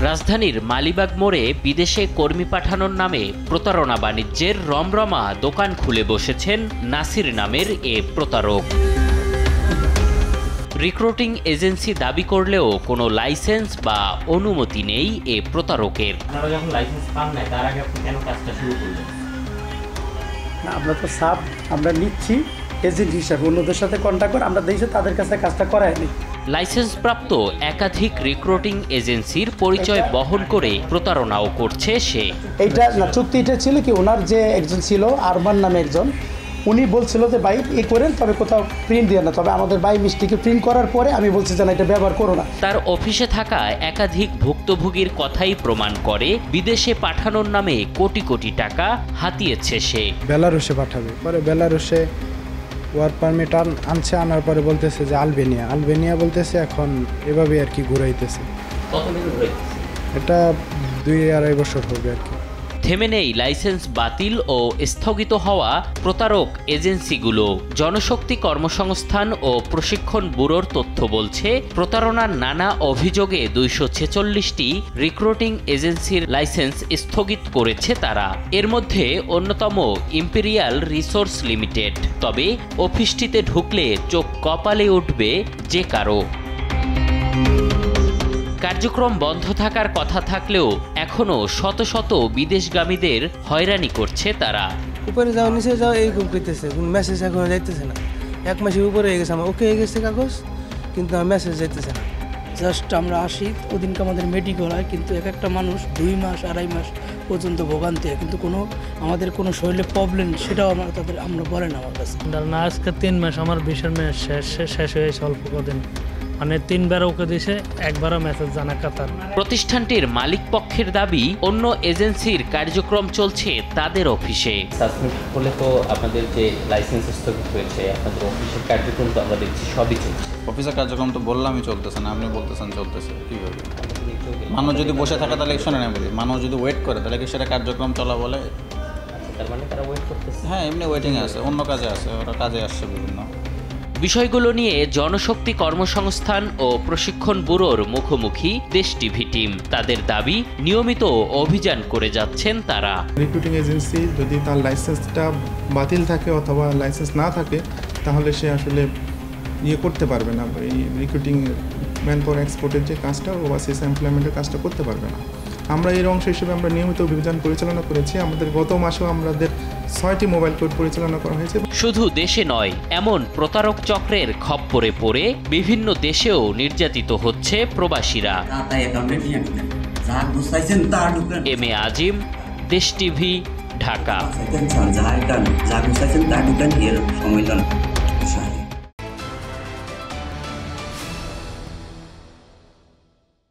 রাজধানীর মালিবাগ মোড়ে বিদেশে কর্মী পাঠানোর নামে প্রতারণা বাণিজ্যের রমরমা দোকান খুলে বসেছেন নাসির নামের এ প্রতারক। রিক্রুটিং এজেন্সি দাবি করলেও কোনো লাইসেন্স বা অনুমতি নেই এ প্রতারকের। আপনারা যখন লাইসেন্স পান না তার আগে আপনি কেন কাজটা শুরু করলেন? না, আমরা তো সাব আমরা নিচ্ছি এজেন্ট হিসাবে, অন্যদের সাথে কন্ট্যাক্ট করে আমরা দিয়েছি, তাদের কাছে কাজটা করায়নি। লাইসেন্সপ্রাপ্ত একাধিক রিক্রুটিং এজেন্সির পরিচয় বহন করে প্রতারণাও করছে সে। এইটা না, চুক্তিটা ছিল কি, ওনার যে একজন ছিল আরমান নামে একজন, উনি বলছিল যে ভাই এই করেন, তবে কোথাও প্রিন্ট দিয়ে না, তবে আমাদের ভাই মিষ্টিকে প্রিন্ট করার পরে আমি বলছি যে না, এটা ব্যবহার করো না। তার অফিসে থাকা একাধিক ভুক্তভোগীর কথাই প্রমাণ করে বিদেশে পাঠানোর নামে কোটি কোটি টাকা হাতিয়েছে সে। বেলারুশে পাঠাবে, পরে বেলারুশে ওয়ার্ক পারমিট আনছে, আনার পরে বলতেছে যে আলবেনিয়া বলতেছে, এখন এভাবে আর কি ঘুরাইতেছে। কতদিন ধরে এটা 2-2.5 বছর হবে আর কি। থেমে নেই লাইসেন্স বাতিল ও স্থগিত হওয়া প্রতারক এজেন্সিগুলো। জনশক্তি কর্মসংস্থান ও প্রশিক্ষণ ব্যুরোর তথ্য বলছে, প্রতারণার নানা অভিযোগে 246টি রিক্রুটিং এজেন্সির লাইসেন্স স্থগিত করেছে তারা। এর মধ্যে অন্যতম ইম্পেরিয়াল রিসোর্স লিমিটেড। তবে অফিসটিতে ঢুকলে চোখ কপালে উঠবে যে কারো। কার্যক্রম বন্ধ থাকার কথা থাকলেও এখনও শত শত বিদেশগামীদের হয়রানি করছে তারা। উপরে যাও নিচে যাও এইরকম করতেছে, কোনো মেসেজ এখনো যাইতেছে না। 1 মাসের উপরে হয়ে গেছে, আমার ওকে হয়ে গেছে কাগজ, কিন্তু আমার মেসেজ যাইতেছে না। জাস্ট আমরা আসি, ওদিনকে আমাদের মেডিকেল হয়, কিন্তু এক একটা মানুষ 2 মাস 2.5 মাস পর্যন্ত ভোগান্তি হয়, কিন্তু আমাদের কোনো শরীরে প্রবলেম সেটাও আমরা বলেন আমার কাছে না। আজকে 3 মাস আমার ভিসার মেয়াদ শেষ হয়েছে অল্প কদিন, মানে 3বার ওকে দিয়েছে, একবারও মেসেজ জানা কাতার। প্রতিষ্ঠানটির মালিক পক্ষের দাবি, অন্য এজেন্সির কার্যক্রম চলছে তাদের অফিসে। সাসপেন্ড হলে তো আপনাদের যে লাইসেন্স স্থগিত হয়েছে, আপনাদের অফিসের কার্যক্রম তো আমরা দেখছি সবই চলছে। অফিসের কার্যক্রম তো বললামই চলতেছে না, আপনি বলতেছেন চলতেছে, কীভাবে? মানুষ যদি বসে থাকে তাহলে শোনেন, আমি বলি মানুষ যদি ওয়েট করে তাহলে কি সেটা কার্যক্রম চলা বলে? তার মানে তারা ওয়েট করতেছে। হ্যাঁ, এমনি ওয়েটিংয়ে আছে, অন্য কাজে আছে, ওরা কাজে আসছে বিভিন্ন। বিষয়গুলো নিয়ে জনশক্তি কর্মসংস্থান ও প্রশিক্ষণ ব্যুরোর মুখোমুখি দেশ টিভি টিম। তাদের দাবি, নিয়মিত অভিযান করে যাচ্ছেন তারা। রিক্রুটিং এজেন্সি যদি তার লাইসেন্সটা বাতিল থাকে অথবা লাইসেন্স না থাকে, তাহলে সে আসলে করতে পারবে না, এই রিক্রুটিং ম্যান পাওয়ার এক্সপোর্টের যে কাজটা, ওভারসিজ এমপ্লয়মেন্টের কাজটা করতে পারবে না। আমরা এর অংশ হিসেবে আমরা নিয়মিত অভিযান পরিচালনা করেছি। আমাদের গত মাসেও আমাদের 6টি মোবাইল কোড পরিচালনা করা হয়েছে। শুধু দেশে নয়, এমন প্রতারক চক্রের খপ্পরে পড়ে বিভিন্ন দেশেও নির্যাতিত হচ্ছে প্রবাসীরা। এম এ আজিম, দেশ টিভি, ঢাকা।